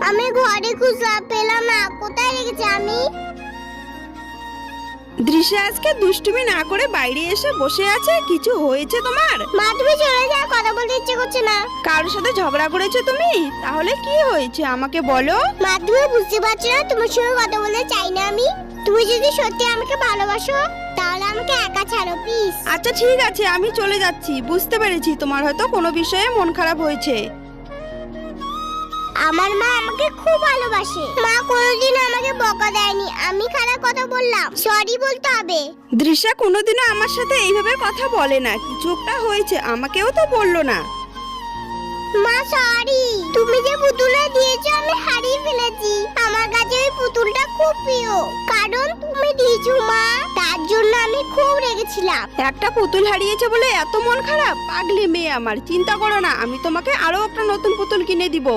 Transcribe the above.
আমি ঘরে খুঁজলাম, পেলাম না। কোথায় রেখেছি আমি? দৃশ্যা আজকে দুষ্টুমি না করে বাইরে এসে বসে আছে। কিছু হয়েছে তোমার? মা তুমি চলে যাও, কথা বলতে ইচ্ছে করছে না। কারোর সাথে ঝগড়া করেছো তুমি? তাহলে কি হয়েছে আমাকে বলো। মা তুমি বুঝতে পারছো না, তোমার সঙ্গে কথা বলতে চাই না আমি। তুমি যদি সত্যি আমাকে ভালোবাসো তাহলে আমাকে একা ছাড়ো প্লিজ। আচ্ছা ঠিক আছে, আমি চলে যাচ্ছি। বুঝতে পেরেছি তোমার হয়তো কোনো বিষয়ে মন খারাপ হয়েছে। আমার মা আমাকে খুব ভালোবাসে। মা কোনোদিন আমাকে বকা দেয়নি। আমি খারাপ কথা বললাম, সরি বলতে হবে। দৃশ্যা কোনোদিনও আমার সাথে এইভাবে কথা বলে না। কিছু একটা হয়েছে, আমাকেও তো বললো না। মা সরি। তুমি যে পুতুলটা দিয়েছো আমি হারিয়ে ফেলেছি। আমার কাছে ওই পুতুলটা খুব প্রিয়, কারণ তুমি দিয়েছো মা। তার জন্য আমি খুব রেগেছিলাম। একটা পুতুল হারিয়েছে বলে এত মন খারাপ? পাগলি মেয়ে আমার। চিন্তা করো না, আমি তোমাকে আরো একটা নতুন পুতুল কিনে দিব।